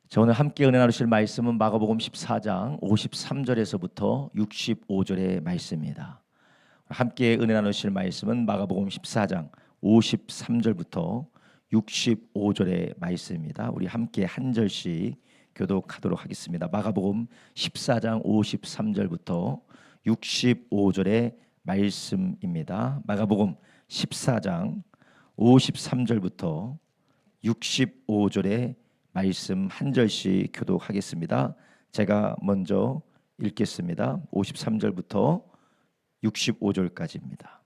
자, 오늘 함께 은혜 나누실 말씀은 마가복음 14장 53절에서부터 65절의 말씀입니다. 함께 은혜 나누실 말씀은 마가복음 14장 53절부터 65절의 말씀입니다. 우리 함께 한 절씩 교독하도록 하겠습니다. 마가복음 14장 53절부터 65절의 말씀입니다. 마가복음 14장 53절부터 65절의 말씀 한 절씩 교독하겠습니다. 제가 먼저 읽겠습니다. 53절부터 65절까지입니다.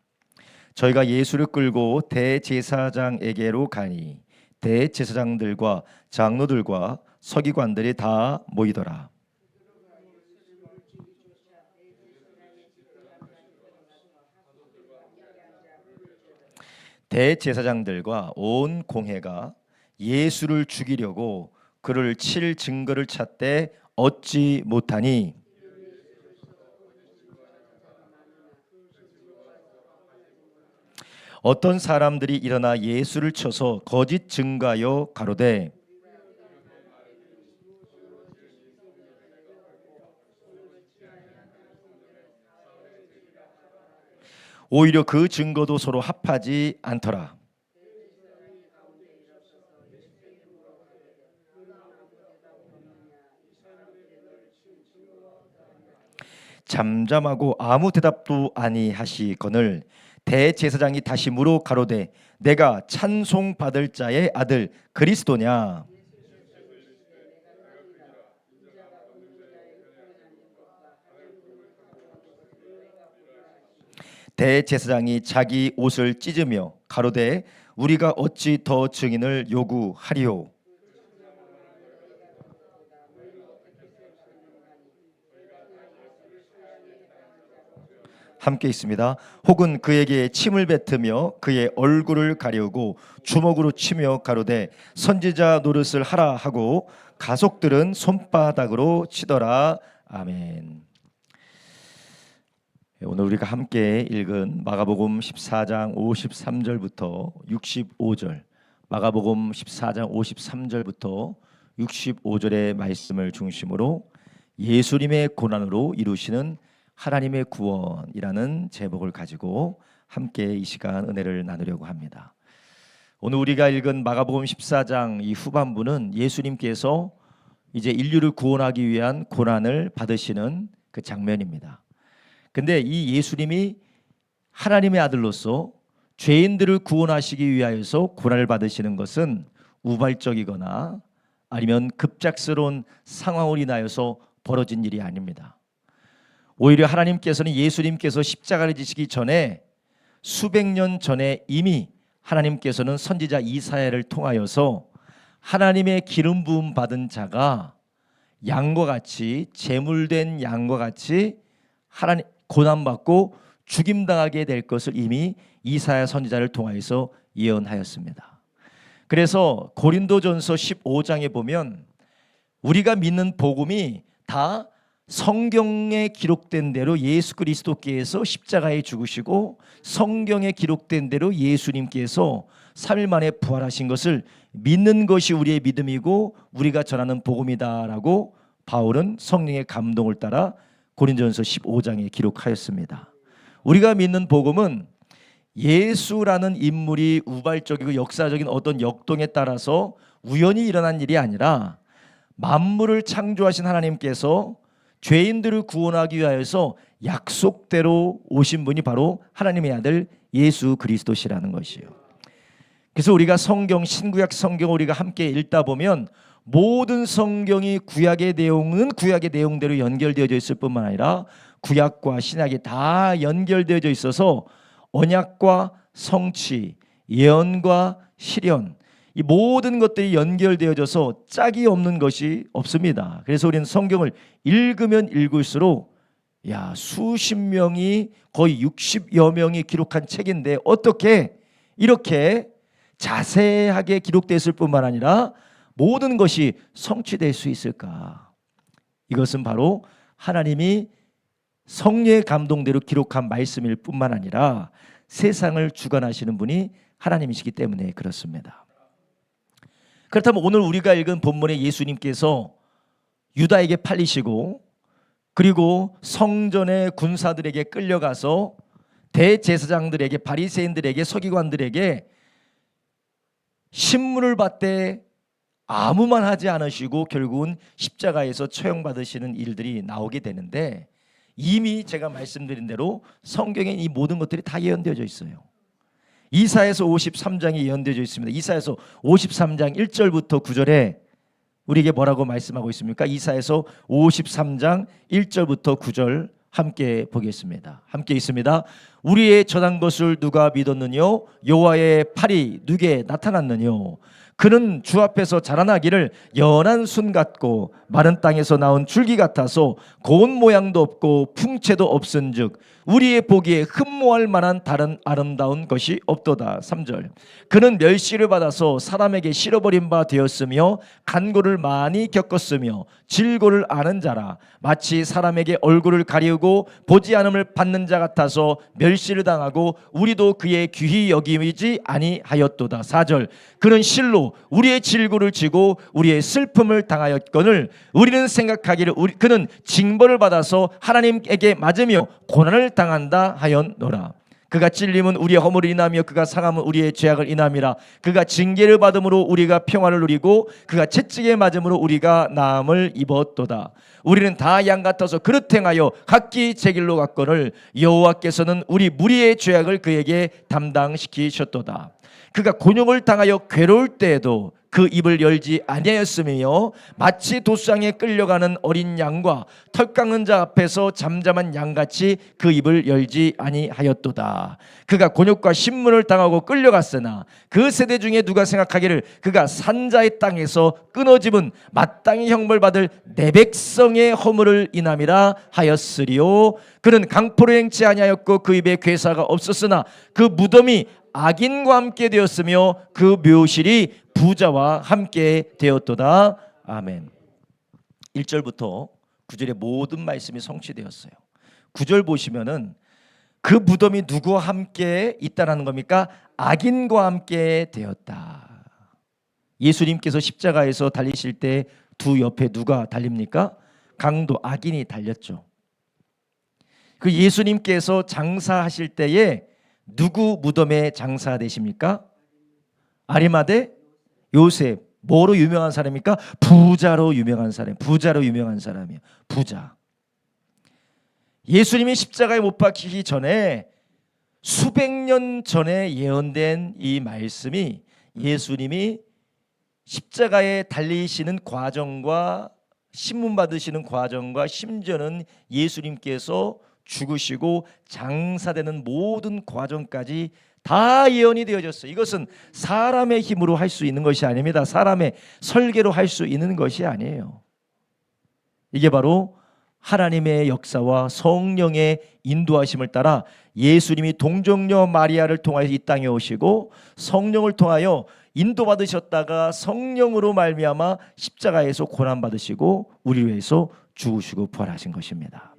저희가 예수를 끌고 대제사장에게로 가니 대제사장들과 장로들과 서기관들이 다 모이더라. 대제사장들과 온 공회가 예수를 죽이려고 그를 칠 증거를 찾되 얻지 못하니 어떤 사람들이 일어나 예수를 쳐서 거짓 증거하여 가로되 오히려 그 증거도 서로 합하지 않더라. 잠잠하고 아무 대답도 아니하시거늘 대제사장이 다시 물어 가로되 내가 찬송 받을 자의 아들 그리스도냐? 대제사장이 자기 옷을 찢으며 가로되 우리가 어찌 더 증인을 요구하리요? 함께 있습니다. 혹은 그에게 침을 뱉으며 그의 얼굴을 가리우고 주먹으로 치며 가로되 선지자 노릇을 하라 하고 가족들은 손바닥으로 치더라. 아멘. 오늘 우리가 함께 읽은 마가복음 14장 53절부터 65절, 마가복음 14장 53절부터 65절의 말씀을 중심으로 예수님의 고난으로 이루시는 하나님의 구원이라는 제목을 가지고 함께 이 시간 은혜를 나누려고 합니다. 오늘 우리가 읽은 마가복음 14장 이 후반부는 예수님께서 이제 인류를 구원하기 위한 고난을 받으시는 그 장면입니다. 근데 이 예수님이 하나님의 아들로서 죄인들을 구원하시기 위하여서 고난을 받으시는 것은 우발적이거나 아니면 급작스러운 상황으로 인하여서 벌어진 일이 아닙니다. 오히려 하나님께서는 예수님께서 십자가를 지시기 전에 수백 년 전에 이미 하나님께서는 선지자 이사야를 통하여서 하나님의 기름 부음 받은 자가 양과 같이 제물된 양과 같이 하나님 고난받고 죽임당하게 될 것을 이미 이사야 선지자를 통하여서 예언하였습니다. 그래서 고린도전서 15장에 보면 우리가 믿는 복음이 다 성경에 기록된 대로 예수 그리스도께서 십자가에 죽으시고 성경에 기록된 대로 예수님께서 3일 만에 부활하신 것을 믿는 것이 우리의 믿음이고 우리가 전하는 복음이다라고 바울은 성령의 감동을 따라 고린도전서 15장에 기록하였습니다. 우리가 믿는 복음은 예수라는 인물이 우발적이고 역사적인 어떤 역동에 따라서 우연히 일어난 일이 아니라 만물을 창조하신 하나님께서 죄인들을 구원하기 위하여서 약속대로 오신 분이 바로 하나님의 아들 예수 그리스도시라는 것이에요. 그래서 우리가 성경 신구약 성경을 우리가 함께 읽다 보면 모든 성경이 구약의 내용은 구약의 내용대로 연결되어져 있을 뿐만 아니라 구약과 신약이 다 연결되어져 있어서 언약과 성취, 예언과 실현 이 모든 것들이 연결되어져서 짝이 없는 것이 없습니다. 그래서 우리는 성경을 읽으면 읽을수록 수십 명이 거의 60여 명이 기록한 책인데 어떻게 이렇게 자세하게 기록됐을 뿐만 아니라 모든 것이 성취될 수 있을까? 이것은 바로 하나님이 성령의 감동대로 기록한 말씀일 뿐만 아니라 세상을 주관하시는 분이 하나님이시기 때문에 그렇습니다. 그렇다면 오늘 우리가 읽은 본문에 예수님께서 유다에게 팔리시고 그리고 성전의 군사들에게 끌려가서 대제사장들에게, 바리새인들에게, 서기관들에게 신문을 받되 아무 말 하지 않으시고 결국은 십자가에서 처형받으시는 일들이 나오게 되는데, 이미 제가 말씀드린 대로 성경에 이 모든 것들이 다 예언되어져 있어요. 이사야서 53장에 예언되어져 있습니다. 이사야서 53장 1절부터 9절에 우리에게 뭐라고 말씀하고 있습니까? 이사야서 53장 1절부터 9절 함께 보겠습니다. 함께 있습니다. 우리의 전한 것을 누가 믿었느뇨? 여호와의 팔이 누게 나타났느뇨? 그는 주 앞에서 자라나기를 연한 순 같고 마른 땅에서 나온 줄기 같아서 고운 모양도 없고 풍채도 없은즉 우리의 보기에 흠모할 만한 다른 아름다운 것이 없도다. 3절. 그는 멸시를 받아서 사람에게 실어버린 바 되었으며 간고를 많이 겪었으며 질고를 아는 자라. 마치 사람에게 얼굴을 가리우고 보지 않음을 받는 자 같아서 멸시를 당하고 우리도 그의 귀히 여기지 아니하였도다. 4절. 그는 실로 우리의 질고를 지고 우리의 슬픔을 당하였거늘 우리는 생각하기를 그는 징벌을 받아서 하나님에게 맞으며 고난을 당한다 하였노라. 그가 찔림은 우리의 허물을 인하며 그가 상함은 우리의 죄악을 인함이라. 그가 징계를 받음으로 우리가 평화를 누리고 그가 채찍에 맞음으로 우리가 나음을 입었도다. 우리는 다 양 같아서 그릇 행하여 각기 제 길로 갔거늘 여호와께서는 우리 무리의 죄악을 그에게 담당시키셨도다. 그가 곤욕을 당하여 괴로울 때에도 그 입을 열지 아니하였으며 마치 도수장에 끌려가는 어린 양과 털 깎는 자 앞에서 잠잠한 양같이 그 입을 열지 아니하였도다. 그가 곤욕과 신문을 당하고 끌려갔으나 그 세대 중에 누가 생각하기를 그가 산자의 땅에서 끊어집은 마땅히 형벌받을 내 백성의 허물을 인함이라 하였으리요. 그는 강포를 행치 아니하였고 그 입에 괴사가 없었으나 그 무덤이 악인과 함께 되었으며 그 묘실이 부자와 함께 되었도다. 아멘. 1절부터 9절의 모든 말씀이 성취되었어요. 9절 보시면은 그 무덤이 누구와 함께 있다라는 겁니까? 악인과 함께 되었다. 예수님께서 십자가에서 달리실 때 두 옆에 누가 달립니까? 강도 악인이 달렸죠. 그 예수님께서 장사하실 때에 누구 무덤에 장사되십니까? 아리마대 요셉. 뭐로 유명한 사람입니까? 부자로 유명한 사람. 부자로 유명한 사람이에요. 부자. 예수님이 십자가에 못 박히기 전에 수백 년 전에 예언된 이 말씀이 예수님이 십자가에 달리시는 과정과 신문 받으시는 과정과 심지어는 예수님께서 죽으시고 장사되는 모든 과정까지 다 예언이 되어졌어요. 이것은 사람의 힘으로 할 수 있는 것이 아닙니다. 사람의 설계로 할 수 있는 것이 아니에요. 이게 바로 하나님의 역사와 성령의 인도하심을 따라 예수님이 동정녀 마리아를 통하여 이 땅에 오시고 성령을 통하여 인도받으셨다가 성령으로 말미암아 십자가에서 고난받으시고 우리 위해서 죽으시고 부활하신 것입니다.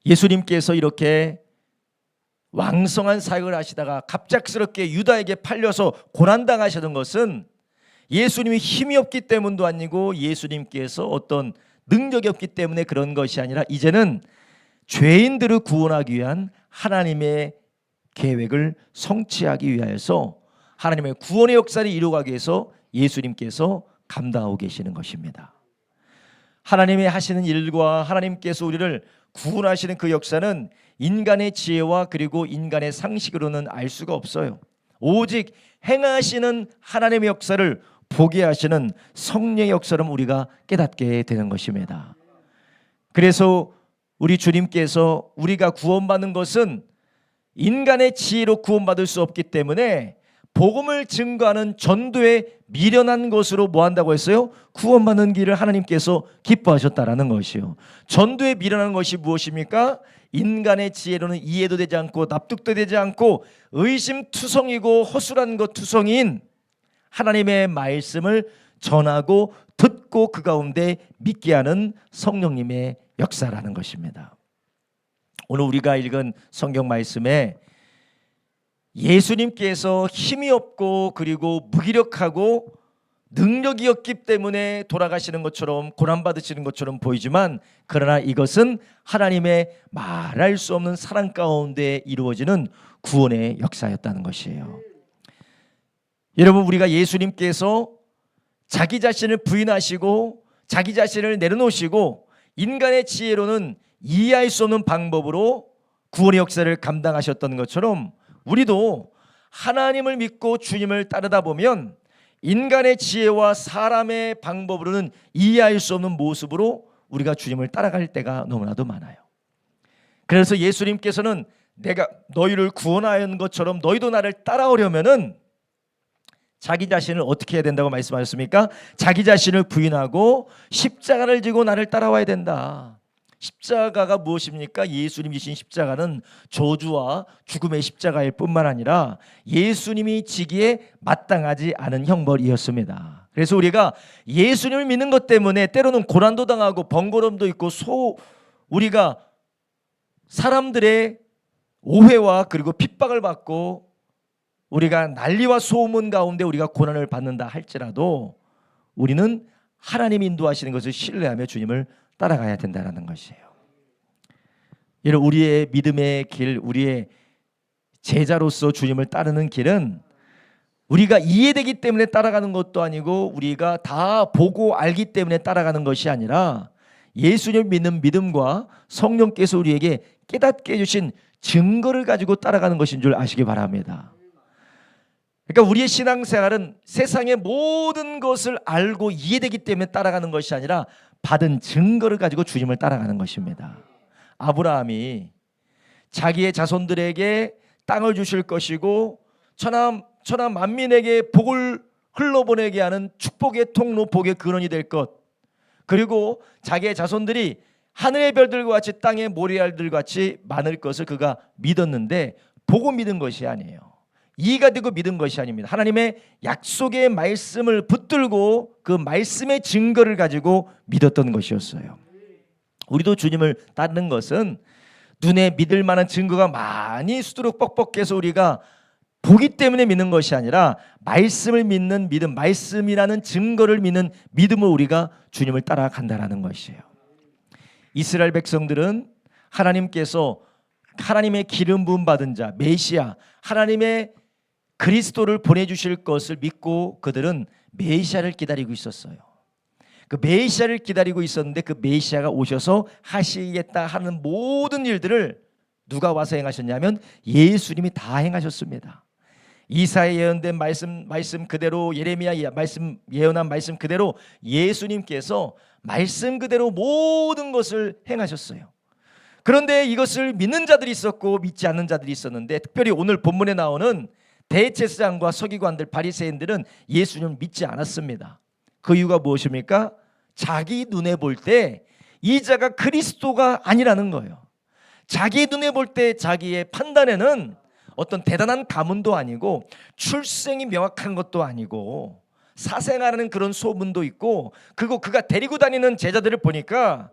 예수님께서 이렇게 왕성한 사역을 하시다가 갑작스럽게 유다에게 팔려서 고난당하시는 것은 예수님이 힘이 없기 때문도 아니고 예수님께서 어떤 능력이 없기 때문에 그런 것이 아니라 이제는 죄인들을 구원하기 위한 하나님의 계획을 성취하기 위하여서 하나님의 구원의 역사를 이루어가기 위해서 예수님께서 감당하고 계시는 것입니다. 하나님이 하시는 일과 하나님께서 우리를 구원하시는 그 역사는 인간의 지혜와 그리고 인간의 상식으로는 알 수가 없어요. 오직 행하시는 하나님의 역사를 보게 하시는 성령의 역사를 우리가 깨닫게 되는 것입니다. 그래서 우리 주님께서 우리가 구원받는 것은 인간의 지혜로 구원받을 수 없기 때문에 복음을 증거하는 전도에 미련한 것으로 뭐 한다고 했어요? 구원받는 길을 하나님께서 기뻐하셨다라는 것이요. 전도에 미련한 것이 무엇입니까? 인간의 지혜로는 이해도 되지 않고 납득도 되지 않고 의심투성이고 허술한 것 투성이인 하나님의 말씀을 전하고 듣고 그 가운데 믿게 하는 성령님의 역사라는 것입니다. 오늘 우리가 읽은 성경 말씀에 예수님께서 힘이 없고 그리고 무기력하고 능력이 없기 때문에 돌아가시는 것처럼 고난받으시는 것처럼 보이지만, 그러나 이것은 하나님의 말할 수 없는 사랑 가운데 이루어지는 구원의 역사였다는 것이에요. 여러분, 우리가 예수님께서 자기 자신을 부인하시고 자기 자신을 내려놓으시고 인간의 지혜로는 이해할 수 없는 방법으로 구원의 역사를 감당하셨던 것처럼, 우리도 하나님을 믿고 주님을 따르다 보면 인간의 지혜와 사람의 방법으로는 이해할 수 없는 모습으로 우리가 주님을 따라갈 때가 너무나도 많아요. 그래서 예수님께서는 내가 너희를 구원하였는 것처럼 너희도 나를 따라오려면은 자기 자신을 어떻게 해야 된다고 말씀하셨습니까? 자기 자신을 부인하고 십자가를 지고 나를 따라와야 된다. 십자가가 무엇입니까? 예수님이 지신 십자가는 저주와 죽음의 십자가일 뿐만 아니라 예수님이 지기에 마땅하지 않은 형벌이었습니다. 그래서 우리가 예수님을 믿는 것 때문에 때로는 고난도 당하고 번거로움도 있고 우리가 사람들의 오해와 그리고 핍박을 받고 우리가 난리와 소문 가운데 우리가 고난을 받는다 할지라도 우리는 하나님이 인도하시는 것을 신뢰하며 주님을 따라가야 된다는 것이에요. 여러분, 우리의 믿음의 길, 우리의 제자로서 주님을 따르는 길은 우리가 이해되기 때문에 따라가는 것도 아니고 우리가 다 보고 알기 때문에 따라가는 것이 아니라 예수님을 믿는 믿음과 성령께서 우리에게 깨닫게 해주신 증거를 가지고 따라가는 것인 줄 아시기 바랍니다. 그러니까 우리의 신앙생활은 세상의 모든 것을 알고 이해되기 때문에 따라가는 것이 아니라 받은 증거를 가지고 주님을 따라가는 것입니다. 아브라함이 자기의 자손들에게 땅을 주실 것이고 천하 만민에게 복을 흘러보내게 하는 축복의 통로, 복의 근원이 될 것, 그리고 자기의 자손들이 하늘의 별들과 같이 땅의 모래알들과 같이 많을 것을 그가 믿었는데, 보고 믿은 것이 아니에요. 이해가 되고 믿은 것이 아닙니다. 하나님의 약속의 말씀을 붙들고 그 말씀의 증거를 가지고 믿었던 것이었어요. 우리도 주님을 따르는 것은 눈에 믿을 만한 증거가 많이 수두룩 뻑뻑해서 우리가 보기 때문에 믿는 것이 아니라 말씀을 믿는 믿음, 말씀이라는 증거를 믿는 믿음으로 우리가 주님을 따라간다는 것이에요. 이스라엘 백성들은 하나님께서 하나님의 기름 부음 받은 자 메시아, 하나님의 그리스도를 보내주실 것을 믿고 그들은 메시아를 기다리고 있었어요. 그 메시아를 기다리고 있었는데 그 메시아가 오셔서 하시겠다 하는 모든 일들을 누가 와서 행하셨냐면 예수님이 다 행하셨습니다. 이사야 예언된 말씀 그대로, 예레미야 말씀 예언한 말씀 그대로 예수님께서 말씀 그대로 모든 것을 행하셨어요. 그런데 이것을 믿는 자들이 있었고 믿지 않는 자들이 있었는데, 특별히 오늘 본문에 나오는 대제사장과 서기관들, 바리새인들은 예수님을 믿지 않았습니다. 그 이유가 무엇입니까? 자기 눈에 볼 때 이 자가 그리스도가 아니라는 거예요. 자기 눈에 볼 때 자기의 판단에는 어떤 대단한 가문도 아니고 출생이 명확한 것도 아니고 사생아라는 그런 소문도 있고, 그리고 그가 데리고 다니는 제자들을 보니까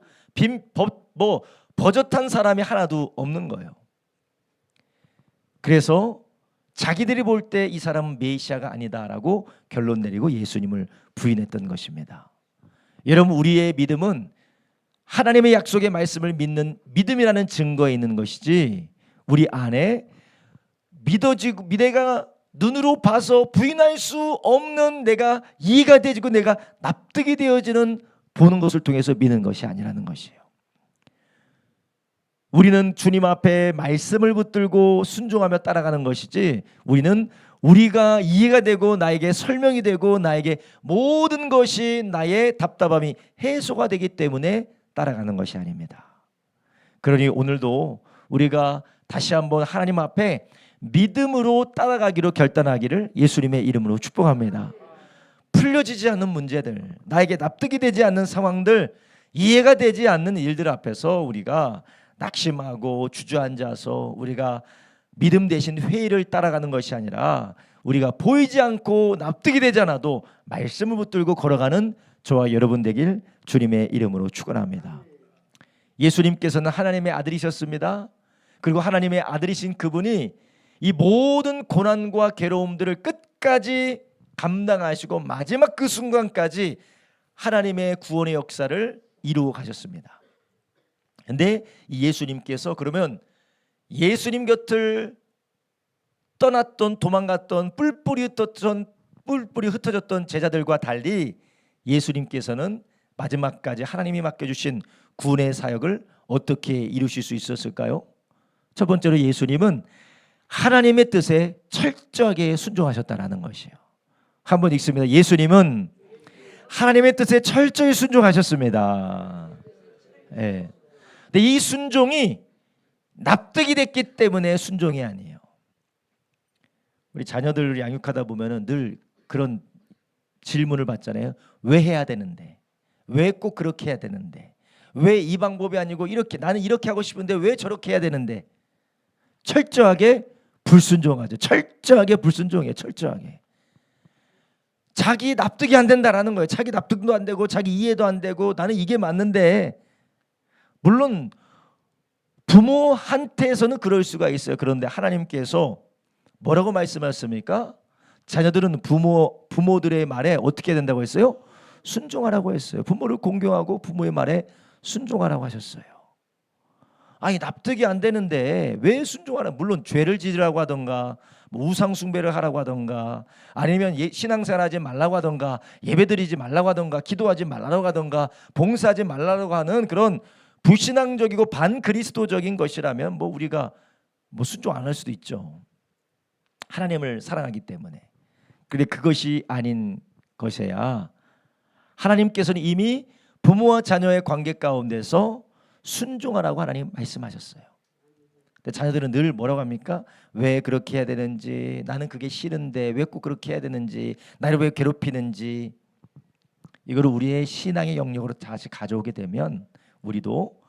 버젓한 사람이 하나도 없는 거예요. 그래서 자기들이 볼 때 이 사람은 메시아가 아니다라고 결론 내리고 예수님을 부인했던 것입니다. 여러분, 우리의 믿음은 하나님의 약속의 말씀을 믿는 믿음이라는 증거에 있는 것이지, 우리 안에 믿어지고 내가 눈으로 봐서 부인할 수 없는, 내가 이해가 되고 내가 납득이 되어지는 보는 것을 통해서 믿는 것이 아니라는 것이에요. 우리는 주님 앞에 말씀을 붙들고 순종하며 따라가는 것이지, 우리는 우리가 이해가 되고 나에게 설명이 되고 나에게 모든 것이 나의 답답함이 해소가 되기 때문에 따라가는 것이 아닙니다. 그러니 오늘도 우리가 다시 한번 하나님 앞에 믿음으로 따라가기로 결단하기를 예수님의 이름으로 축복합니다. 풀려지지 않는 문제들, 나에게 납득이 되지 않는 상황들, 이해가 되지 않는 일들 앞에서 우리가 낙심하고 주저앉아서 우리가 믿음 대신 회의를 따라가는 것이 아니라, 우리가 보이지 않고 납득이 되지 않아도 말씀을 붙들고 걸어가는 저와 여러분 되길 주님의 이름으로 축원합니다. 예수님께서는 하나님의 아들이셨습니다. 그리고 하나님의 아들이신 그분이 이 모든 고난과 괴로움들을 끝까지 감당하시고 마지막 그 순간까지 하나님의 구원의 역사를 이루어 가셨습니다. 그런데 이 예수님께서 그러면 예수님 곁을 떠났던 도망갔던 뿔뿔이 흩어졌던 제자들과 달리 예수님께서는 마지막까지 하나님이 맡겨주신 구원의 사역을 어떻게 이루실 수 있었을까요? 첫 번째로 예수님은 하나님의 뜻에 철저하게 순종하셨다라는 것이에요. 한번 읽습니다. 예수님은 하나님의 뜻에 철저히 순종하셨습니다. 예. 근데 이 순종이 납득이 됐기 때문에 순종이 아니에요. 우리 자녀들을 양육하다 보면은 늘 그런 질문을 받잖아요. 왜 해야 되는데? 왜 꼭 그렇게 해야 되는데? 왜 이 방법이 아니고 이렇게, 나는 이렇게 하고 싶은데 왜 저렇게 해야 되는데? 철저하게 불순종하죠. 철저하게 불순종해요. 철저하게. 자기 납득이 안 된다라는 거예요. 자기 납득도 안 되고 자기 이해도 안 되고 나는 이게 맞는데, 물론 부모한테서는 그럴 수가 있어요. 그런데 하나님께서 뭐라고 말씀하셨습니까? 자녀들은 부모들의 말에 어떻게 해야 된다고 했어요? 순종하라고 했어요. 부모를 공경하고 부모의 말에 순종하라고 하셨어요. 아니 납득이 안 되는데 왜 순종하라? 물론 죄를 지으라고 하던가 뭐 우상 숭배를 하라고 하던가 아니면 신앙생활하지 말라고 하던가 예배드리지 말라고 하던가 기도하지 말라고 하던가 봉사하지 말라고 하는 그런 불신앙적이고 반그리스도적인 것이라면 뭐 우리가 뭐 순종 안 할 수도 있죠. 하나님을 사랑하기 때문에. 그런데 그것이 아닌 것이야. 하나님께서는 이미 부모와 자녀의 관계 가운데서 순종하라고 하나님 말씀하셨어요. 근데 자녀들은 늘 뭐라고 합니까? 왜 그렇게 해야 되는지, 나는 그게 싫은데 왜 꼭 그렇게 해야 되는지, 나를 왜 괴롭히는지. 이거를 우리의 신앙의 영역으로 다시 가져오게 되면 우리도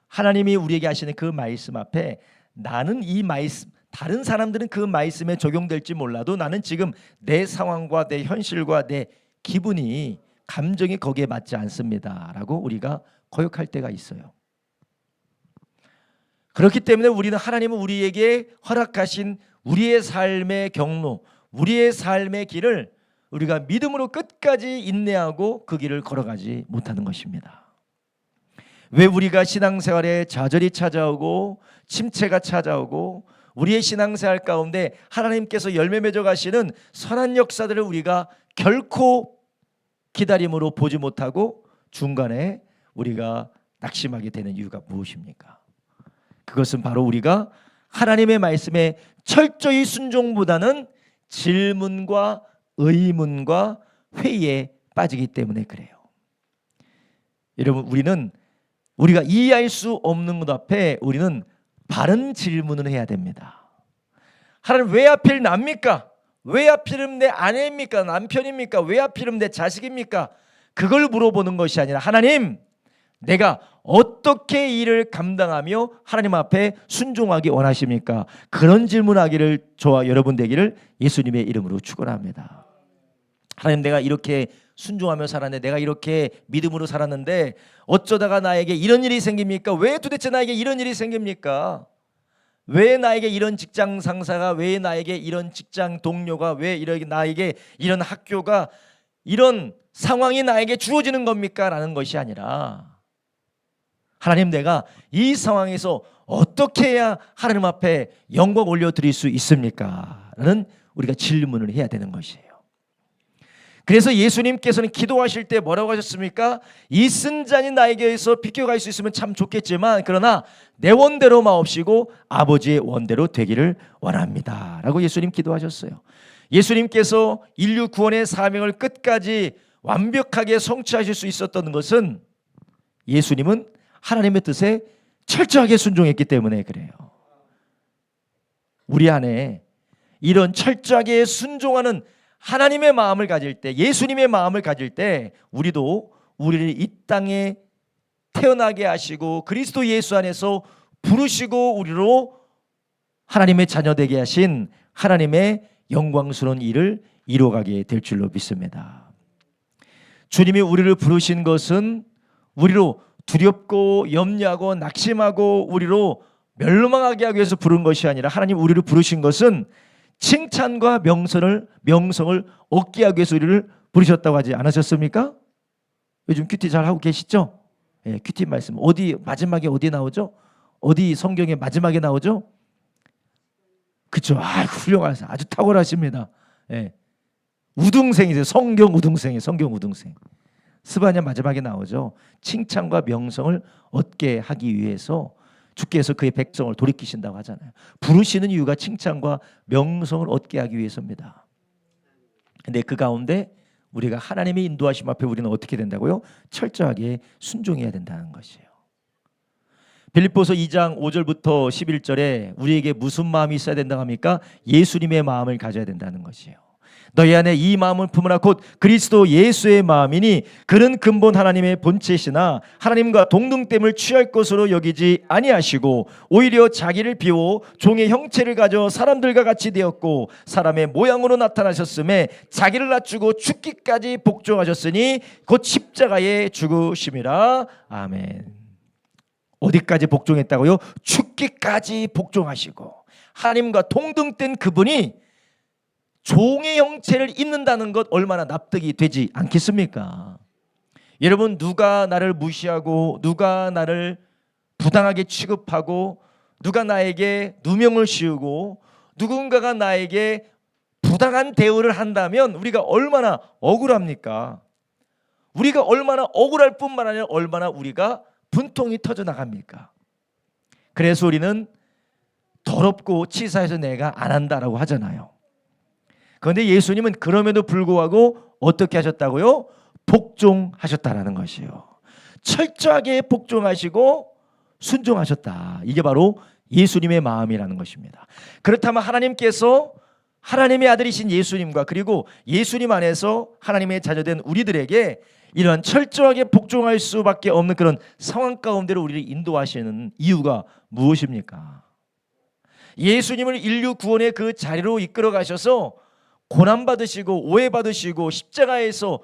하나님이 우리에게 하시는 그 말씀 앞에 나는 이 말씀, 다른 사람들은 그 말씀에 적용될지 몰라도 나는 지금 내 상황과 내 현실과 내 기분이 감정이 거기에 맞지 않습니다 라고 우리가 거역할 때가 있어요. 그렇기 때문에 우리는 하나님은 우리에게 허락하신 우리의 삶의 경로, 우리의 삶의 길을 우리가 믿음으로 끝까지 인내하고 그 길을 걸어가지 못하는 것입니다. 왜 우리가 신앙생활에 좌절이 찾아오고 침체가 찾아오고 우리의 신앙생활 가운데 하나님께서 열매 맺어 가시는 선한 역사들을 우리가 결코 기다림으로 보지 못하고 중간에 우리가 낙심하게 되는 이유가 무엇입니까? 그것은 바로 우리가 하나님의 말씀에 철저히 순종보다는 질문과 의문과 회의에 빠지기 때문에 그래요. 여러분, 우리가 이해할 수 없는 것 앞에 우리는 바른 질문을 해야 됩니다. 하나님, 왜 하필 납니까? 왜 하필이면 내 아내입니까? 남편입니까? 왜 하필이면 내 자식입니까? 그걸 물어보는 것이 아니라 하나님, 내가 어떻게 일을 감당하며 하나님 앞에 순종하기 원하십니까? 그런 질문하기를 저와 여러분 되기를 예수님의 이름으로 축원합니다. 하나님, 내가 이렇게 순종하며 살았는데, 내가 이렇게 믿음으로 살았는데 어쩌다가 나에게 이런 일이 생깁니까? 왜 도대체 나에게 이런 일이 생깁니까? 왜 나에게 이런 직장 상사가, 왜 나에게 이런 직장 동료가, 왜 나에게 이런 학교가, 이런 상황이 나에게 주어지는 겁니까? 라는 것이 아니라 하나님, 내가 이 상황에서 어떻게 해야 하나님 앞에 영광 올려드릴 수 있습니까? 라는 우리가 질문을 해야 되는 것이에요. 그래서 예수님께서는 기도하실 때 뭐라고 하셨습니까? 이 쓴 잔이 나에게서 비켜갈 수 있으면 참 좋겠지만 그러나 내 원대로 마옵시고 아버지의 원대로 되기를 원합니다 라고 예수님 기도하셨어요. 예수님께서 인류 구원의 사명을 끝까지 완벽하게 성취하실 수 있었던 것은 예수님은 하나님의 뜻에 철저하게 순종했기 때문에 그래요. 우리 안에 이런 철저하게 순종하는 하나님의 마음을 가질 때, 예수님의 마음을 가질 때 우리도 우리를 이 땅에 태어나게 하시고 그리스도 예수 안에서 부르시고 우리로 하나님의 자녀 되게 하신 하나님의 영광스러운 일을 이루어가게 될 줄로 믿습니다. 주님이 우리를 부르신 것은 우리로 두렵고 염려하고 낙심하고 우리로 멸망하게 하기 위해서 부른 것이 아니라 하나님 우리를 부르신 것은 칭찬과 명성을 얻게 하기 위해서 우리를 부르셨다고 하지 않으셨습니까? 요즘 큐티 잘 하고 계시죠? 예, 큐티 말씀 어디 마지막에 어디 나오죠? 어디 성경의 마지막에 나오죠? 그렇죠. 훌륭하세요. 아주 탁월하십니다. 예. 우등생이세요. 성경 우등생. 스바냐 마지막에 나오죠. 칭찬과 명성을 얻게 하기 위해서 주께서 그의 백성을 돌이키신다고 하잖아요. 부르시는 이유가 칭찬과 명성을 얻게 하기 위해서입니다. 근데 그 가운데 우리가 하나님의 인도하심 앞에 우리는 어떻게 된다고요? 철저하게 순종해야 된다는 것이에요. 빌립보서 2장 5절부터 11절에 우리에게 무슨 마음이 있어야 된다고 합니까? 예수님의 마음을 가져야 된다는 것이에요. 너희 안에 이 마음을 품으라 곧 그리스도 예수의 마음이니 그는 근본 하나님의 본체시나 하나님과 동등됨을 취할 것으로 여기지 아니하시고 오히려 자기를 비워 종의 형체를 가져 사람들과 같이 되었고 사람의 모양으로 나타나셨음에 자기를 낮추고 죽기까지 복종하셨으니 곧 십자가에 죽으심이라. 아멘. 어디까지 복종했다고요? 죽기까지 복종하시고 하나님과 동등된 그분이 종의 형체를 입는다는 것 얼마나 납득이 되지 않겠습니까? 여러분, 누가 나를 무시하고 누가 나를 부당하게 취급하고 누가 나에게 누명을 씌우고 누군가가 나에게 부당한 대우를 한다면 우리가 얼마나 억울합니까? 우리가 얼마나 억울할 뿐만 아니라 얼마나 우리가 분통이 터져나갑니까? 그래서 우리는 더럽고 치사해서 내가 안 한다라고 하잖아요. 그런데 예수님은 그럼에도 불구하고 어떻게 하셨다고요? 복종하셨다라는 것이에요. 철저하게 복종하시고 순종하셨다. 이게 바로 예수님의 마음이라는 것입니다. 그렇다면 하나님께서 하나님의 아들이신 예수님과 그리고 예수님 안에서 하나님의 자녀된 우리들에게 이러한 철저하게 복종할 수밖에 없는 그런 상황 가운데로 우리를 인도하시는 이유가 무엇입니까? 예수님을 인류 구원의 그 자리로 이끌어 가셔서 고난받으시고 오해받으시고 십자가에서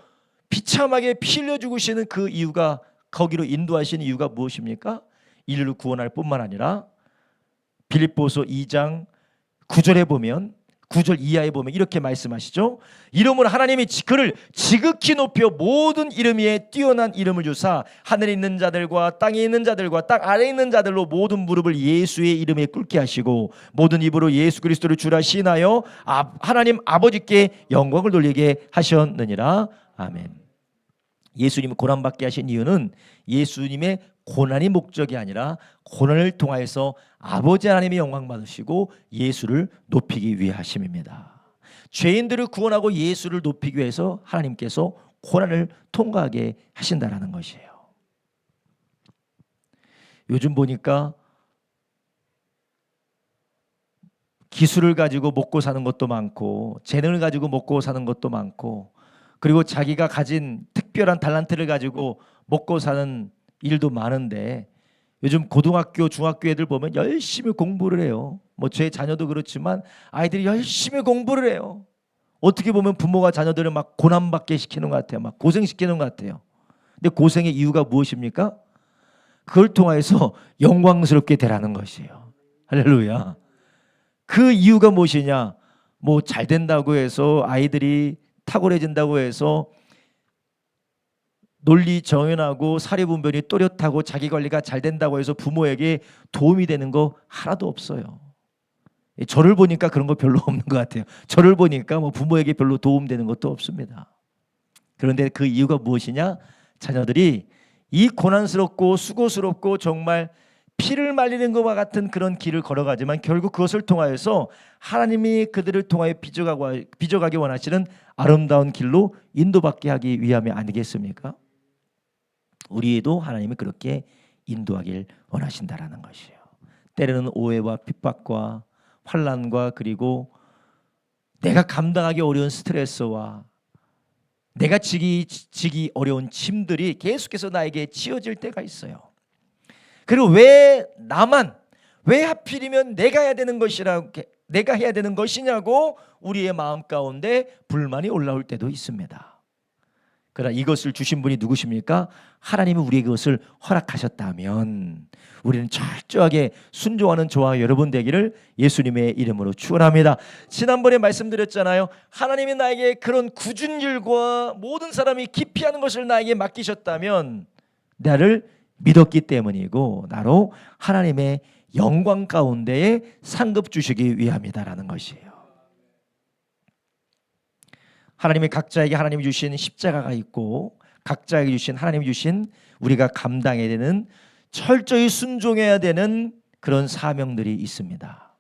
비참하게 피 흘려 죽으시는 그 이유가, 거기로 인도하시는 이유가 무엇입니까? 인류를 구원할 뿐만 아니라 빌립보서 2장 9절에 보면 9절 이하에 보면 이렇게 말씀하시죠. 이름으로 하나님이 그를 지극히 높여 모든 이름 위에 뛰어난 이름을 주사 하늘에 있는 자들과 땅에 있는 자들과 땅 아래에 있는 자들로 모든 무릎을 예수의 이름에 꿇게 하시고 모든 입으로 예수 그리스도를 주라 시인하여 하나님 아버지께 영광을 돌리게 하셨느니라. 아멘. 예수님이 고난받게 하신 이유는 예수님의 고난이 목적이 아니라 고난을 통하여서 아버지 하나님의 영광 받으시고 예수를 높이기 위해 하심입니다. 죄인들을 구원하고 예수를 높이기 위해서 하나님께서 고난을 통과하게 하신다라는 것이에요. 요즘 보니까 기술을 가지고 먹고 사는 것도 많고 재능을 가지고 먹고 사는 것도 많고 그리고 자기가 가진 특별한 탤런트를 가지고 먹고 사는 일도 많은데 요즘 고등학교, 중학교 애들 보면 열심히 공부를 해요. 뭐 제 자녀도 그렇지만 아이들이 열심히 공부를 해요. 어떻게 보면 부모가 자녀들을 막 고난받게 시키는 것 같아요. 막 고생시키는 것 같아요. 근데 고생의 이유가 무엇입니까? 그걸 통해서 영광스럽게 되라는 것이에요. 할렐루야. 그 이유가 무엇이냐? 뭐 잘 된다고 해서 아이들이 탁월해진다고 해서 논리 정연하고 사리분별이 또렷하고 자기관리가 잘 된다고 해서 부모에게 도움이 되는 거 하나도 없어요. 저를 보니까 그런 거 별로 없는 것 같아요. 저를 보니까 뭐 부모에게 별로 도움되는 것도 없습니다. 그런데 그 이유가 무엇이냐? 자녀들이 이 고난스럽고 수고스럽고 정말 피를 말리는 것과 같은 그런 길을 걸어가지만 결국 그것을 통하여서 하나님이 그들을 통하여 빚어가기 원하시는 아름다운 길로 인도받게 하기 위함이 아니겠습니까? 우리도 하나님이 그렇게 인도하길 원하신다라는 것이에요. 때로는 오해와 핍박과 환난과 그리고 내가 감당하기 어려운 스트레스와 내가 지기 어려운 짐들이 계속해서 나에게 지어질 때가 있어요. 그리고 왜 하필이면 내가 해야 되는 것이냐고 우리의 마음 가운데 불만이 올라올 때도 있습니다. 그러나 이것을 주신 분이 누구십니까? 하나님이 우리에게 그것을 허락하셨다면 우리는 철저하게 순종하는 저와 여러분 되기를 예수님의 이름으로 축원합니다. 지난번에 말씀드렸잖아요. 하나님이 나에게 그런 굳은 일과 모든 사람이 기피하는 것을 나에게 맡기셨다면 나를 믿었기 때문이고 나로 하나님의 영광 가운데에 상급 주시기 위함이다라는 것이에요. 하나님이 각자에게 하나님이 주신 십자가가 있고 각자에게 주신 하나님이 주신 우리가 감당해야 되는 철저히 순종해야 되는 그런 사명들이 있습니다.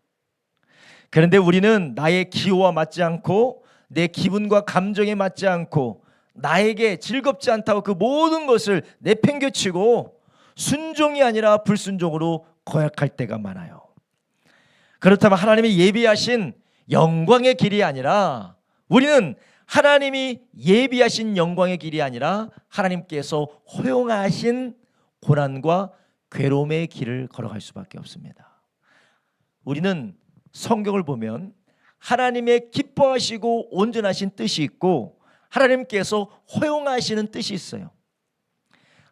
그런데 우리는 나의 기호와 맞지 않고 내 기분과 감정에 맞지 않고 나에게 즐겁지 않다고 그 모든 것을 내팽개치고 순종이 아니라 불순종으로 거역할 때가 많아요. 그렇다면 하나님이 예비하신 영광의 길이 아니라 우리는 하나님이 예비하신 영광의 길이 아니라 하나님께서 허용하신 고난과 괴로움의 길을 걸어갈 수밖에 없습니다. 우리는 성경을 보면 하나님의 기뻐하시고 온전하신 뜻이 있고 하나님께서 허용하시는 뜻이 있어요.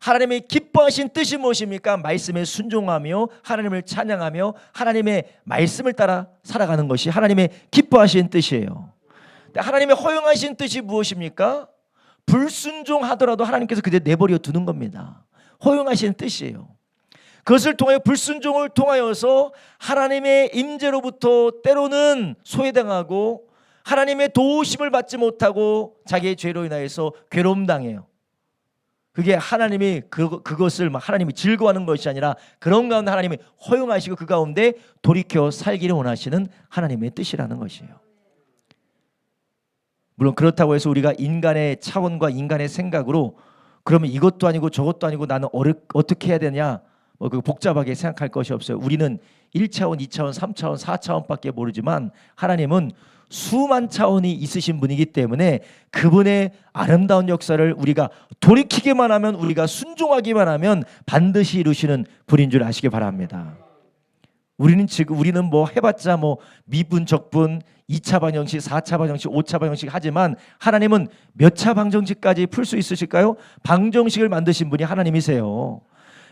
하나님의 기뻐하신 뜻이 무엇입니까? 말씀에 순종하며 하나님을 찬양하며 하나님의 말씀을 따라 살아가는 것이 하나님의 기뻐하신 뜻이에요. 하나님의 허용하신 뜻이 무엇입니까? 불순종하더라도 하나님께서 그대로 내버려 두는 겁니다. 허용하신 뜻이에요. 그것을 통하여 불순종을 통하여서 하나님의 임재로부터 때로는 소외당하고 하나님의 도우심을 받지 못하고 자기의 죄로 인하여서 괴로움 당해요. 그게 하나님이 그것을 하나님이 즐거워하는 것이 아니라 그런 가운데 하나님이 허용하시고 그 가운데 돌이켜 살기를 원하시는 하나님의 뜻이라는 것이에요. 물론 그렇다고 해서 우리가 인간의 차원과 인간의 생각으로 그러면 이것도 아니고 저것도 아니고 나는 어떻게 해야 되냐 복잡하게 생각할 것이 없어요. 우리는 1차원, 2차원, 3차원, 4차원밖에 모르지만 하나님은 수만 차원이 있으신 분이기 때문에 그분의 아름다운 역사를 우리가 돌이키기만 하면 우리가 순종하기만 하면 반드시 이루시는 분인 줄 아시기 바랍니다. 우리는 뭐 해봤자 뭐 미분, 적분, 2차 방정식, 4차 방정식, 5차 방정식 하지만 하나님은 몇 차 방정식까지 풀 수 있으실까요? 방정식을 만드신 분이 하나님이세요.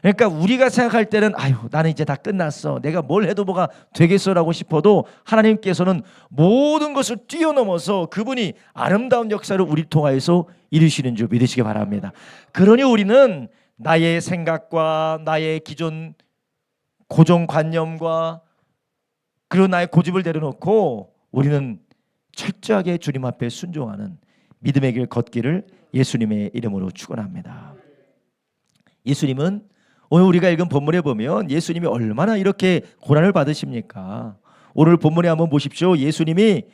그러니까 우리가 생각할 때는 아유 나는 이제 다 끝났어 내가 뭘 해도 뭐가 되겠어라고 싶어도 하나님께서는 모든 것을 뛰어넘어서 그분이 아름다운 역사를 우리 통하여서 이루시는 줄 믿으시기 바랍니다. 그러니 우리는 나의 생각과 나의 기존 고정관념과 그리고 나의 고집을 내려놓고 우리는 철저하게 주님 앞에 순종하는 믿음의 길 걷기를 예수님의 이름으로 축원합니다. 예수님은 오늘 우리가 읽은 본문에 보면 예수님이 얼마나 이렇게 고난을 받으십니까? 오늘 본문에 한번 보십시오. 예수님이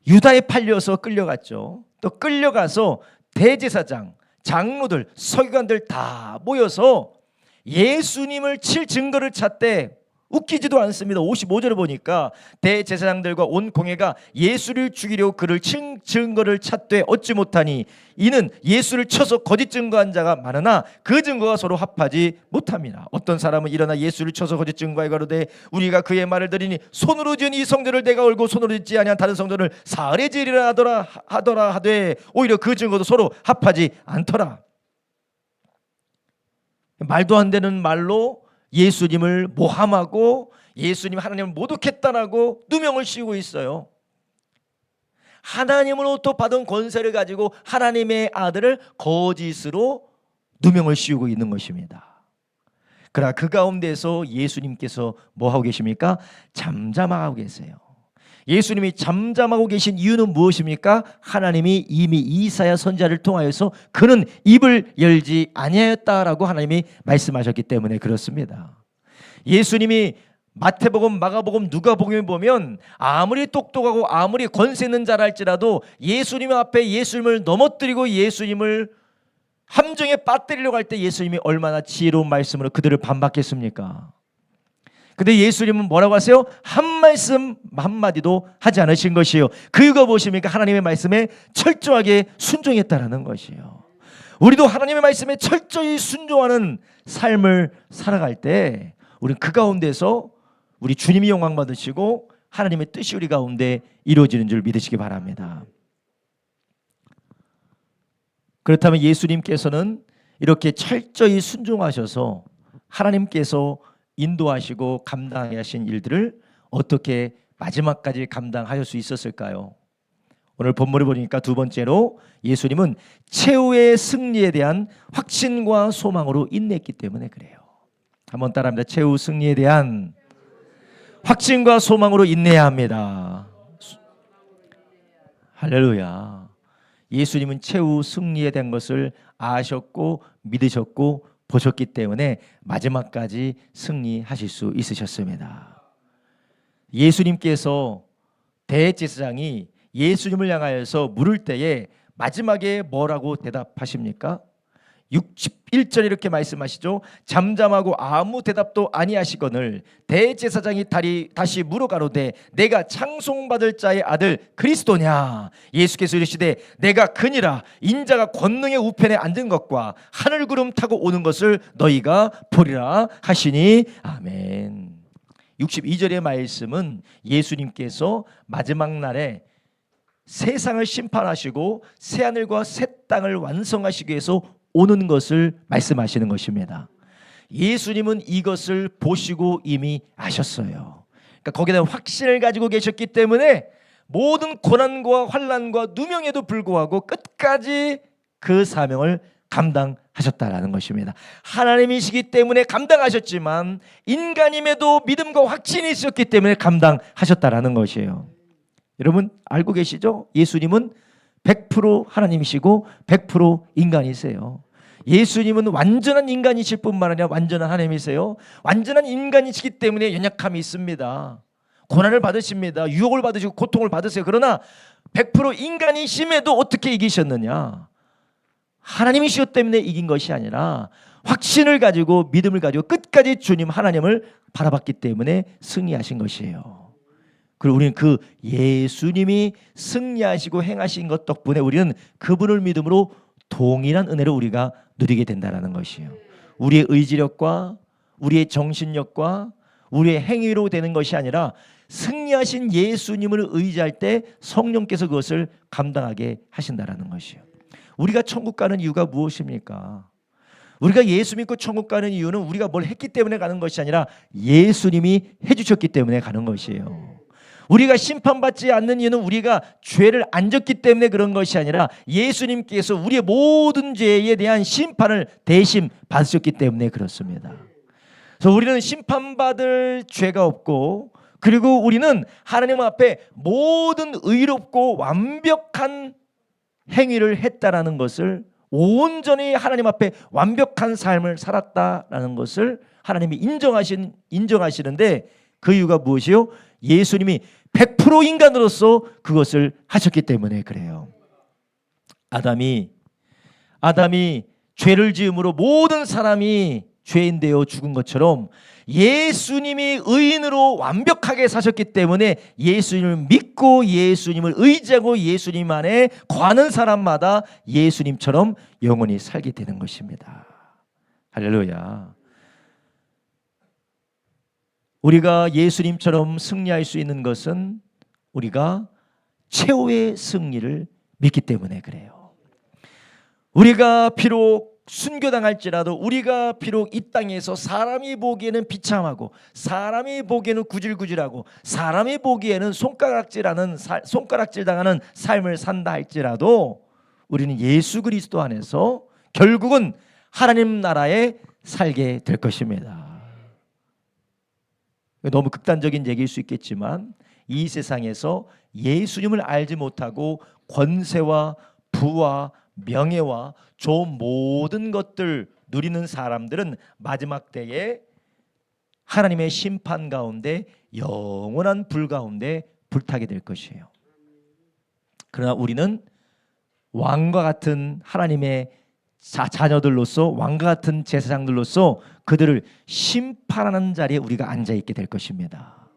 유다에 팔려서 끌려갔죠. 또 끌려가서 대제사장, 장로들, 서기관들 다 모여서 예수님을 칠 증거를 찾되 웃기지도 않습니다. 55절을 보니까 대제사장들과 온 공회가 예수를 죽이려고 그를 칠 증거를 찾되 얻지 못하니 이는 예수를 쳐서 거짓 증거한 자가 많으나 그 증거가 서로 합하지 못합니다. 어떤 사람은 일어나 예수를 쳐서 거짓 증거하여 가로되 우리가 그의 말을 들으니 손으로 지은 이 성전을 내가 얼고 손으로 짓지 아니한 다른 성전을 사흘에 지으리라 하더라 하되 오히려 그 증거도 서로 합하지 않더라. 말도 안 되는 말로 예수님을 모함하고 예수님 하나님을 모독했다라고 누명을 씌우고 있어요. 하나님으로부터 받은 권세를 가지고 하나님의 아들을 거짓으로 누명을 씌우고 있는 것입니다. 그러나 그 가운데서 예수님께서 뭐하고 계십니까? 잠잠하고 계세요. 예수님이 잠잠하고 계신 이유는 무엇입니까? 하나님이 이미 이사야 선지자를 통하여서 그는 입을 열지 아니하였다라고 하나님이 말씀하셨기 때문에 그렇습니다. 예수님이 마태복음, 마가복음, 누가복음에 보면 아무리 똑똑하고 아무리 권세 있는 자라 할지라도 예수님 앞에 예수님을 넘어뜨리고 예수님을 함정에 빠뜨리려고 할 때 예수님이 얼마나 지혜로운 말씀으로 그들을 반박했습니까? 근데 예수님은 뭐라고 하세요? 한 말씀 한마디도 하지 않으신 것이에요. 그 이유가 무엇입니까? 하나님의 말씀에 철저하게 순종했다라는 것이에요. 우리도 하나님의 말씀에 철저히 순종하는 삶을 살아갈 때 우리는 그 가운데서 우리 주님이 영광 받으시고 하나님의 뜻이 우리 가운데 이루어지는 줄 믿으시기 바랍니다. 그렇다면 예수님께서는 이렇게 철저히 순종하셔서 하나님께서 인도하시고 감당하게 하신 일들을 어떻게 마지막까지 감당하실 수 있었을까요? 오늘 본문을 보니까 두 번째로 예수님은 최후의 승리에 대한 확신과 소망으로 인내했기 때문에 그래요. 한번 따라합니다. 최후 승리에 대한 확신과 소망으로 인내해야 합니다. 할렐루야. 예수님은 최후 승리에 대한 것을 아셨고 믿으셨고 보셨기 때문에 마지막까지 승리하실 수 있으셨습니다. 예수님께서 대제사장이 예수님을 향하여서 물을 때에 마지막에 뭐라고 대답하십니까? 61절 이렇게 말씀하시죠. 잠잠하고 아무 대답도 아니하시거늘 대제사장이 다시 물어가로되 내가 찬송받을 자의 아들 그리스도냐? 예수께서 이르시되 내가 그니라. 인자가 권능의 우편에 앉은 것과 하늘구름 타고 오는 것을 너희가 보리라 하시니 아멘. 62절의 말씀은 예수님께서 마지막 날에 세상을 심판하시고 새하늘과 새 땅을 완성하시기 위해서 오는 것을 말씀하시는 것입니다. 예수님은 이것을 보시고 이미 아셨어요. 그러니까 거기에 대한 확신을 가지고 계셨기 때문에 모든 고난과 환난과 누명에도 불구하고 끝까지 그 사명을 감당하셨다라는 것입니다. 하나님이시기 때문에 감당하셨지만 인간임에도 믿음과 확신이 있었기 때문에 감당하셨다라는 것이에요. 여러분 알고 계시죠? 예수님은 100% 하나님이시고 100% 인간이세요. 예수님은 완전한 인간이실 뿐만 아니라 완전한 하나님이세요. 완전한 인간이시기 때문에 연약함이 있습니다. 고난을 받으십니다. 유혹을 받으시고 고통을 받으세요. 그러나 100% 인간이심에도 어떻게 이기셨느냐? 하나님이시기 때문에 이긴 것이 아니라 확신을 가지고 믿음을 가지고 끝까지 주님 하나님을 바라봤기 때문에 승리하신 것이에요. 그리고 우리는 그 예수님이 승리하시고 행하신 것 덕분에 우리는 그분을 믿음으로 동일한 은혜를 우리가 누리게 된다는 것이에요. 우리의 의지력과 우리의 정신력과 우리의 행위로 되는 것이 아니라 승리하신 예수님을 의지할 때 성령께서 그것을 감당하게 하신다는 것이에요. 우리가 천국 가는 이유가 무엇입니까? 우리가 예수 믿고 천국 가는 이유는 우리가 뭘 했기 때문에 가는 것이 아니라 예수님이 해주셨기 때문에 가는 것이에요. 우리가 심판받지 않는 이유는 우리가 죄를 안 졌기 때문에 그런 것이 아니라 예수님께서 우리의 모든 죄에 대한 심판을 대신 받으셨기 때문에 그렇습니다. 그래서 우리는 심판받을 죄가 없고 그리고 우리는 하나님 앞에 모든 의롭고 완벽한 행위를 했다라는 것을 온전히 하나님 앞에 완벽한 삶을 살았다라는 것을 하나님이 인정하시는데 그 이유가 무엇이요? 예수님이 100% 인간으로서 그것을 하셨기 때문에 그래요. 아담이 죄를 지음으로 모든 사람이 죄인 되어 죽은 것처럼 예수님이 의인으로 완벽하게 사셨기 때문에 예수님을 믿고 예수님을 의지하고 예수님 안에 거하는 사람마다 예수님처럼 영원히 살게 되는 것입니다. 할렐루야. 우리가 예수님처럼 승리할 수 있는 것은 우리가 최후의 승리를 믿기 때문에 그래요. 우리가 비록 순교당할지라도 우리가 비록 이 땅에서 사람이 보기에는 비참하고 사람이 보기에는 구질구질하고 사람이 보기에는 손가락질 당하는 삶을 산다 할지라도 우리는 예수 그리스도 안에서 결국은 하나님 나라에 살게 될 것입니다. 너무 극단적인 얘기일 수 있겠지만 이 세상에서 예수님을 알지 못하고 권세와 부와 명예와 좋은 모든 것들 누리는 사람들은 마지막 때에 하나님의 심판 가운데 영원한 불 가운데 불타게 될 것이에요. 그러나 우리는 왕과 같은 하나님의 자녀들로서 왕과 같은 제사장들로서 그들을 심판하는 자리에 우리가 앉아있게 될 것입니다.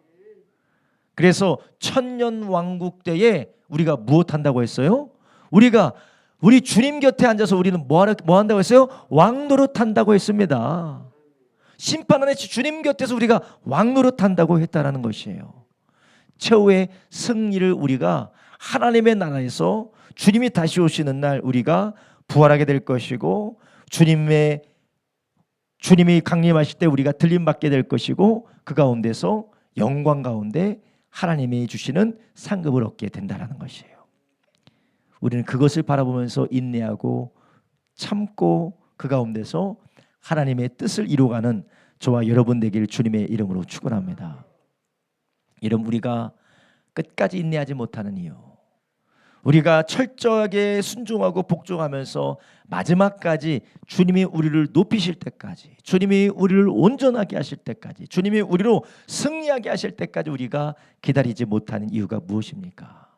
그래서 천년 왕국 때에 우리가 무엇 한다고 했어요? 우리 주님 곁에 앉아서 우리는 뭐 한다고 했어요? 왕노릇 한다고 했습니다. 심판하는 주님 곁에서 우리가 왕노릇 한다고 했다라는 것이에요. 최후의 승리를 우리가 하나님의 나라에서 주님이 다시 오시는 날 우리가 부활하게 될 것이고 주님이 강림하실 때 우리가 들림받게 될 것이고 그 가운데서 영광 가운데 하나님이 주시는 상급을 얻게 된다라는 것이에요. 우리는 그것을 바라보면서 인내하고 참고 그 가운데서 하나님의 뜻을 이루어가는 저와 여러분 되길 주님의 이름으로 축원합니다. 여러분, 우리가 끝까지 인내하지 못하는 이유, 우리가 철저하게 순종하고 복종하면서 마지막까지 주님이 우리를 높이실 때까지, 주님이 우리를 온전하게 하실 때까지, 주님이 우리로 승리하게 하실 때까지 우리가 기다리지 못하는 이유가 무엇입니까?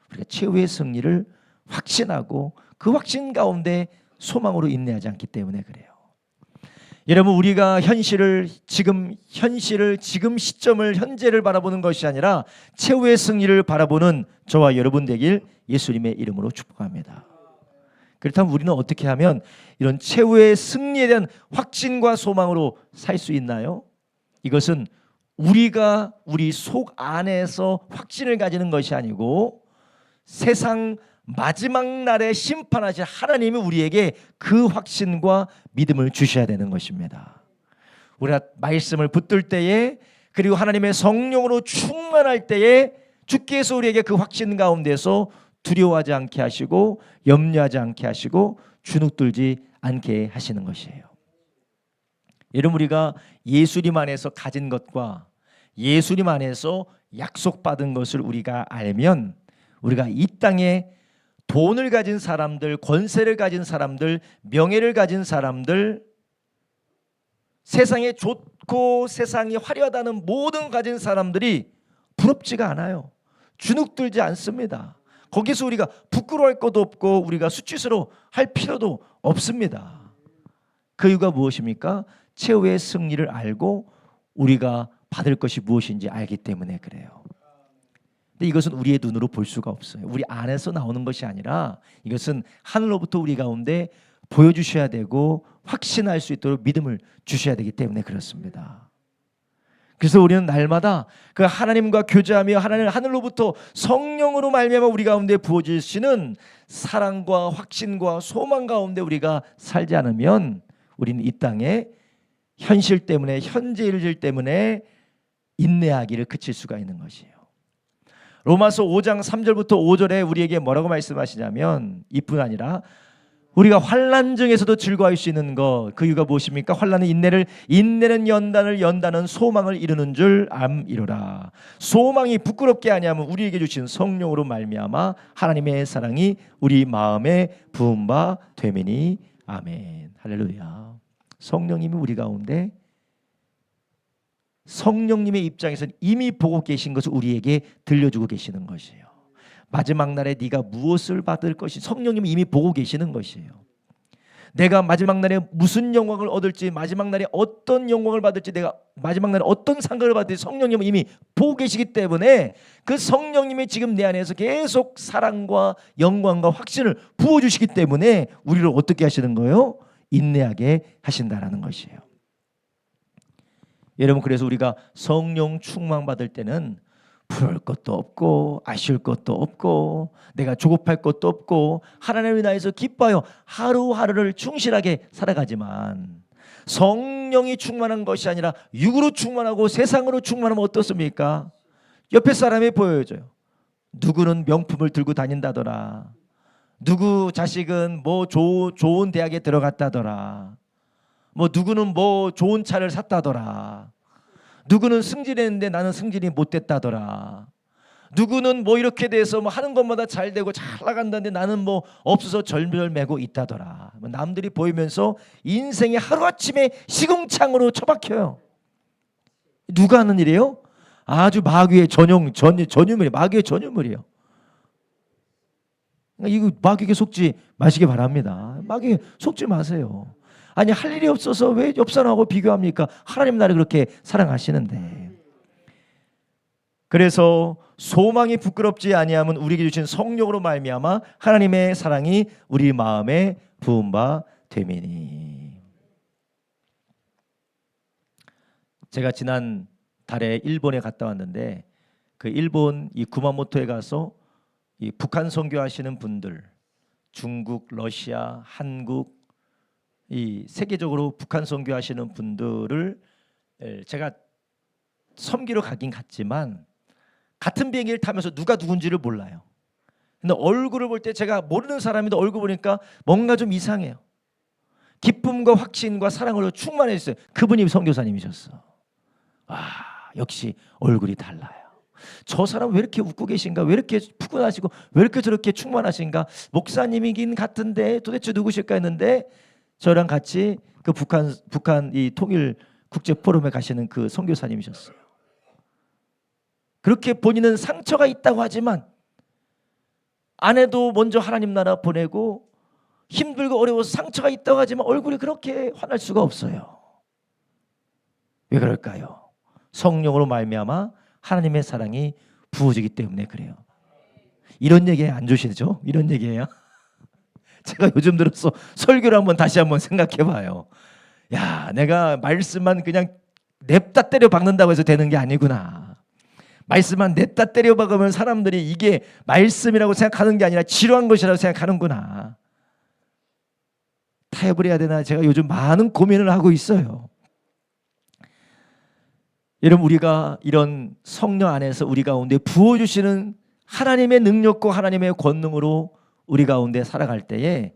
우리가 최후의 승리를 확신하고 그 확신 가운데 소망으로 인내하지 않기 때문에 그래요. 여러분, 우리가 지금 시점을, 현재를 바라보는 것이 아니라 최후의 승리를 바라보는 저와 여러분 되길 예수님의 이름으로 축복합니다. 그렇다면 우리는 어떻게 하면 이런 최후의 승리에 대한 확신과 소망으로 살 수 있나요? 이것은 우리가 우리 속 안에서 확신을 가지는 것이 아니고 세상 마지막 날에 심판하실 하나님이 우리에게 그 확신과 믿음을 주셔야 되는 것입니다. 우리가 말씀을 붙들 때에, 그리고 하나님의 성령으로 충만할 때에 주께서 우리에게 그 확신 가운데서 두려워하지 않게 하시고 염려하지 않게 하시고 주눅들지 않게 하시는 것이에요. 여러분, 우리가 예수님 안에서 가진 것과 예수님 안에서 약속받은 것을 우리가 알면, 우리가 이 땅에 돈을 가진 사람들, 권세를 가진 사람들, 명예를 가진 사람들, 세상에 좋고 세상이 화려하다는 모든 가진 사람들이 부럽지가 않아요. 주눅들지 않습니다. 거기서 우리가 부끄러워할 것도 없고 우리가 수치스러워 할 필요도 없습니다. 그 이유가 무엇입니까? 최후의 승리를 알고 우리가 받을 것이 무엇인지 알기 때문에 그래요. 근데 이것은 우리의 눈으로 볼 수가 없어요. 우리 안에서 나오는 것이 아니라 이것은 하늘로부터 우리 가운데 보여주셔야 되고 확신할 수 있도록 믿음을 주셔야 되기 때문에 그렇습니다. 그래서 우리는 날마다 그 하나님과 교제하며 하늘로부터 성령으로 말미암아 우리 가운데 부어주시는 사랑과 확신과 소망 가운데 우리가 살지 않으면 우리는 이 땅에 현실 때문에, 현재 일들 때문에 인내하기를 그칠 수가 있는 것이에요. 로마서 5장 3절부터 5절에 우리에게 뭐라고 말씀하시냐면, 이뿐 아니라 우리가 환난 중에서도 즐거워할 수 있는 것, 그 이유가 무엇입니까? 환난은 인내는 연단은 소망을 이루는 줄 암이로라. 소망이 부끄럽게 하냐면 우리에게 주신 성령으로 말미암아 하나님의 사랑이 우리 마음에 부은 바 되매니. 아멘. 할렐루야. 성령님이 우리 가운데, 성령님의 입장에서는 이미 보고 계신 것을 우리에게 들려주고 계시는 것이에요. 마지막 날에 네가 무엇을 받을 것이 성령님이 이미 보고 계시는 것이에요. 내가 마지막 날에 무슨 영광을 얻을지, 마지막 날에 어떤 영광을 받을지, 내가 마지막 날에 어떤 상급을 받을지 성령님은 이미 보고 계시기 때문에 그 성령님이 지금 내 안에서 계속 사랑과 영광과 확신을 부어주시기 때문에 우리를 어떻게 하시는 거예요? 인내하게 하신다라는 것이에요. 여러분, 그래서 우리가 성령 충만 받을 때는 부러울 것도 없고 아쉬울 것도 없고 내가 조급할 것도 없고 하나님을 나에서 기뻐요. 하루하루를 충실하게 살아가지만 성령이 충만한 것이 아니라 육으로 충만하고 세상으로 충만하면 어떻습니까? 옆에 사람이 보여줘요. 누구는 명품을 들고 다닌다더라. 누구 자식은 뭐 좋은 대학에 들어갔다더라. 뭐 누구는 뭐 좋은 차를 샀다더라. 누구는 승진했는데 나는 승진이 못됐다더라. 누구는 뭐 이렇게 돼서 뭐 하는 것마다 잘 되고 잘 나간다는데 나는 뭐 없어서 절멸매고 있다더라. 남들이 보이면서 인생이 하루아침에 시궁창으로 처박혀요. 누가 하는 일이에요? 아주 마귀의 전유물이에요. 마귀의 전유물이에요. 이거 마귀에게 속지 마시기 바랍니다. 마귀에 속지 마세요. 아니, 할 일이 없어서 왜 옆 사람하고 비교합니까? 하나님 나를 그렇게 사랑하시는데. 그래서 소망이 부끄럽지 아니하면 우리에게 주신 성령으로 말미암아 하나님의 사랑이 우리 마음에 부은 바 되매니. 제가 지난 달에 일본에 갔다 왔는데 그 일본 이 구마모토에 가서 이 북한 선교하시는 분들, 중국, 러시아, 한국 이 세계적으로 북한 선교하시는 분들을 제가 섬기러 가긴 갔지만 같은 비행기를 타면서 누가 누군지를 몰라요. 근데 얼굴을 볼 때 제가 모르는 사람인데 얼굴 보니까 뭔가 좀 이상해요. 기쁨과 확신과 사랑으로 충만해 있어요. 그분이 선교사님이셨어. 역시 얼굴이 달라요. 저 사람 왜 이렇게 웃고 계신가? 왜 이렇게 푸근하시고 왜 이렇게 저렇게 충만하신가? 목사님이긴 같은데 도대체 누구실까 했는데 저랑 같이 그 북한 이 통일 국제 포럼에 가시는 그 선교사님이셨어요. 그렇게 본인은 상처가 있다고 하지만 아내도 먼저 하나님 나라 보내고 힘들고 어려워서 상처가 있다고 하지만 얼굴이 그렇게 환할 수가 없어요. 왜 그럴까요? 성령으로 말미암아 하나님의 사랑이 부어지기 때문에 그래요. 이런 얘기 안 좋으시죠? 이런 얘기예요. 제가 요즘 들어서 설교를 다시 한번 생각해 봐요. 야, 내가 말씀만 그냥 냅다 때려 박는다고 해서 되는 게 아니구나. 말씀만 냅다 때려 박으면 사람들이 이게 말씀이라고 생각하는 게 아니라 지루한 것이라고 생각하는구나. 타협을 해야 되나 제가 요즘 많은 고민을 하고 있어요. 여러분, 우리가 이런 성령 안에서 우리 가운데 부어주시는 하나님의 능력과 하나님의 권능으로 우리 가운데 살아갈 때에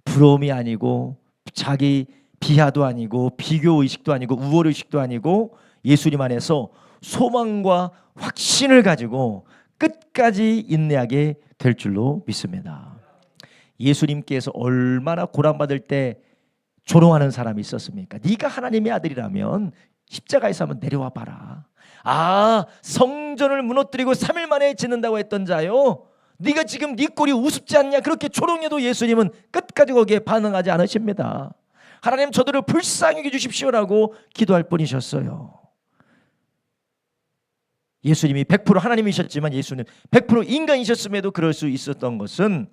부러움이 아니고 자기 비하도 아니고 비교의식도 아니고 우월의식도 아니고 예수님 안에서 소망과 확신을 가지고 끝까지 인내하게 될 줄로 믿습니다. 예수님께서 얼마나 고난받을 때 조롱하는 사람이 있었습니까? 네가 하나님의 아들이라면 십자가에서 한번 내려와 봐라. 성전을 무너뜨리고 3일 만에 짓는다고 했던 자요, 네가 지금 네 꼴이 우습지 않냐? 그렇게 조롱해도 예수님은 끝까지 거기에 반응하지 않으십니다. 하나님, 저들을 불쌍히 여겨 주십시오라고 기도할 뿐이셨어요. 예수님이 100% 하나님이셨지만 예수는 100% 인간이셨음에도 그럴 수 있었던 것은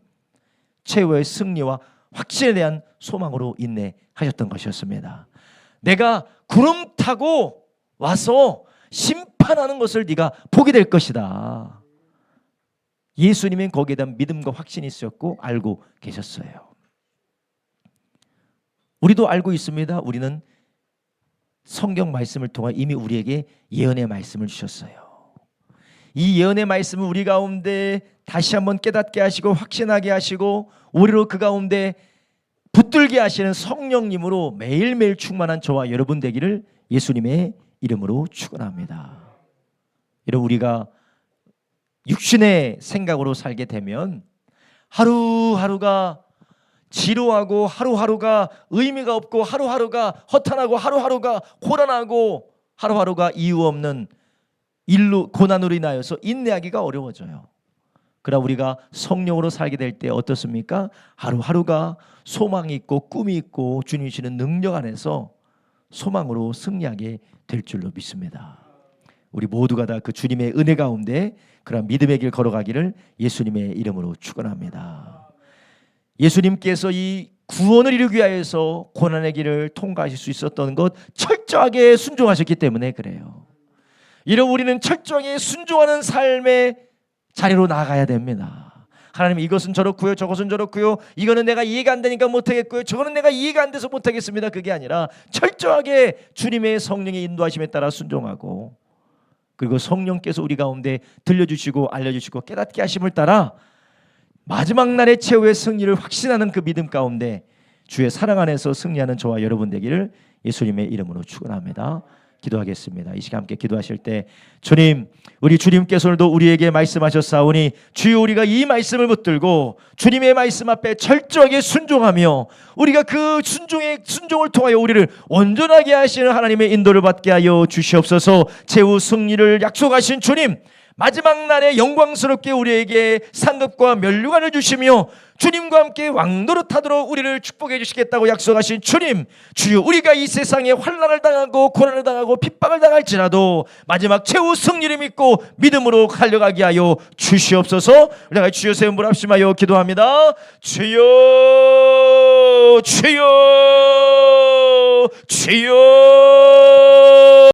최후의 승리와 확신에 대한 소망으로 인내하셨던 것이었습니다. 내가 구름 타고 와서 심판하는 것을 네가 보게 될 것이다. 예수님은 거기에 대한 믿음과 확신이 있었고 알고 계셨어요. 우리도 알고 있습니다. 우리는 성경 말씀을 통해 이미 우리에게 예언의 말씀을 주셨어요. 이 예언의 말씀을 우리 가운데 다시 한번 깨닫게 하시고 확신하게 하시고 우리로 그 가운데 붙들게 하시는 성령님으로 매일매일 충만한 저와 여러분 되기를 예수님의 이름으로 축원합니다. 여러분, 우리가 육신의 생각으로 살게 되면 하루하루가 지루하고 하루하루가 의미가 없고 하루하루가 허탄하고 하루하루가 고난하고 하루하루가 이유 없는 일로 고난으로 인하여서 인내하기가 어려워져요. 그러나 우리가 성령으로 살게 될 때 어떻습니까? 하루하루가 소망이 있고 꿈이 있고 주님이 주시는 능력 안에서 소망으로 승리하게 될 줄로 믿습니다. 우리 모두가 다 그 주님의 은혜 가운데 그런 믿음의 길 걸어가기를 예수님의 이름으로 축원합니다. 예수님께서 이 구원을 이루기 위하여서 고난의 길을 통과하실 수 있었던 것 철저하게 순종하셨기 때문에 그래요. 이런 우리는 철저하게 순종하는 삶의 자리로 나가야 됩니다. 하나님, 이것은 저렇고요, 저것은 저렇고요, 이거는 내가 이해가 안 되니까 못하겠고요, 저거는 내가 이해가 안 돼서 못하겠습니다. 그게 아니라 철저하게 주님의 성령의 인도하심에 따라 순종하고, 그리고 성령께서 우리 가운데 들려주시고 알려주시고 깨닫게 하심을 따라 마지막 날의 최후의 승리를 확신하는 그 믿음 가운데 주의 사랑 안에서 승리하는 저와 여러분 되기를 예수님의 이름으로 축원합니다. 기도하겠습니다. 이 시간 함께 기도하실 때 주님, 우리 주님께서 오늘도 우리에게 말씀하셨사오니 주여, 우리가 이 말씀을 붙들고 주님의 말씀 앞에 철저하게 순종하며 우리가 그 순종을 통하여 우리를 온전하게 하시는 하나님의 인도를 받게 하여 주시옵소서. 최후 승리를 약속하신 주님, 마지막 날에 영광스럽게 우리에게 상급과 면류관을 주시며 주님과 함께 왕노릇하도록 우리를 축복해 주시겠다고 약속하신 주님, 주여, 우리가 이 세상에 환난을 당하고 고난을 당하고 핍박을 당할지라도 마지막 최후 승리를 믿고 믿음으로 달려가게 하여 주시옵소서. 우리가 주여 세 번 부릅심하여 기도합니다. 주여, 주여, 주여.